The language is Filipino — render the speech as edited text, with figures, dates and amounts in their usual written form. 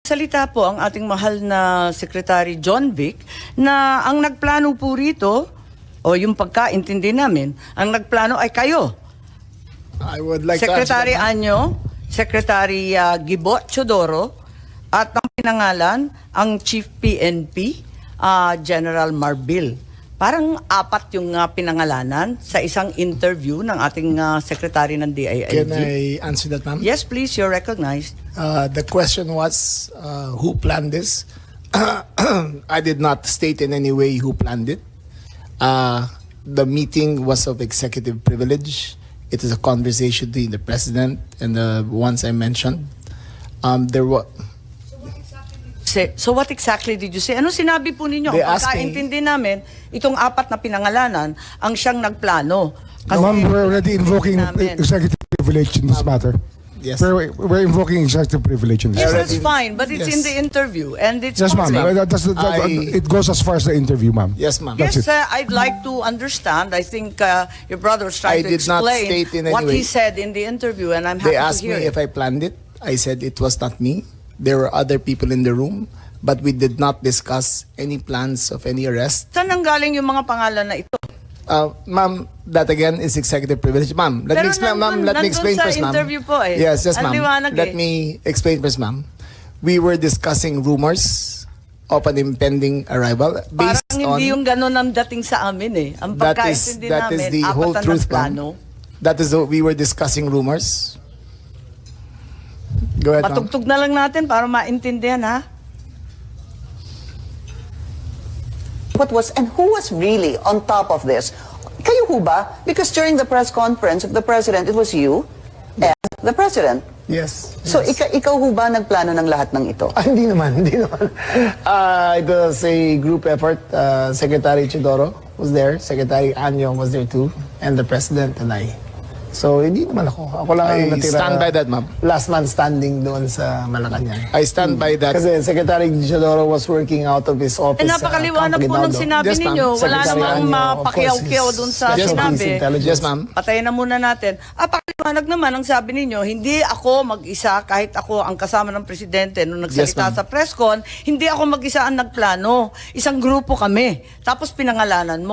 Salita po ang ating mahal na Secretary John Vic na ang nagplano po rito, o yung pagkaintindi namin, ang nagplano ay kayo. I would like Secretary to answer that. Anyo, Secretary Gibo Chodoro, at ang pinangalan, ang Chief PNP, General Marbil. Parang apat yung pinangalanan sa isang interview ng ating Secretary ng DILG. Can I answer that, ma'am? Yes, please, you're recognized. The question was, who planned this? I did not state in any way who planned it. The meeting was of executive privilege. It is a conversation between the president and the ones I mentioned. There were. So what exactly did you say? Ano sinabi po ninyo? They Ang asked me- pagkaintindi namin, itong apat na pinangalanan, ang siyang nagplano. Ma'am, we're already invoking namin. executive privilege in this matter. Yes. We're invoking executive privilege in this Yes, matter. that's fine, but it's Yes. in the interview and it's Yes, ma'am. public. It goes as far as the interview, ma'am. Yes, ma'am. That's Yes, it. I'd like to understand. I think your brother was trying I to did not explain state in any what he way. said in the interview, and I'm happy They to asked hear me it. if I planned it. I said it was not me. There were other people in the room, but we did not discuss any plans of any arrest. Saan nanggaling yung mga pangalan na ito? Ma'am, that again is executive privilege. Ma'am, let Pero me explain, ma'am. nandun- Let me nandun explain sa first, ma'am. interview po eh. Yes, yes, Ang ma'am. liwanag Let eh. me explain first, ma'am. We were discussing rumors of an impending arrival based Parang on hindi yung ganun ang dating sa amin eh. Ang that pagkaintindi is namin, the whole apat ang truth, nagplano. ma'am. That is we were discussing rumors. Go ahead, ma'am. Patugtog na lang natin para maintindihan ha. What was and who was really on top of this? Kayo ho ba? Because during the press conference of the president, it was you and the president. Yes. So ikaw ho ba nagplano ng lahat ng ito? Hindi naman, hindi naman. It was a group effort. Secretary Chidoro was there. Secretary Anyo was there too. And the president and I. So, hindi naman ako. Ako lang ang I natira. stand by that, ma'am. Last man standing doon sa Malacanang. I stand by that. Kasi Secretary Chidoro was working out of his office. Eh napakaliwanag po ng sinabi Yes, ma'am. ninyo. Wala Secretary namang Anyo, of course, mapakiyaw-kiyaw is dun sa Special Police sinabi. Intelligence. Yes, ma'am. Patayin na muna natin. Pakaliwanag naman ang sabi ninyo, hindi ako mag-isa, kahit ako ang kasama ng presidente nung nagsalita Yes, ma'am. sa press con, hindi ako mag-isa ang nagplano. Isang grupo kami. Tapos pinangalanan mo.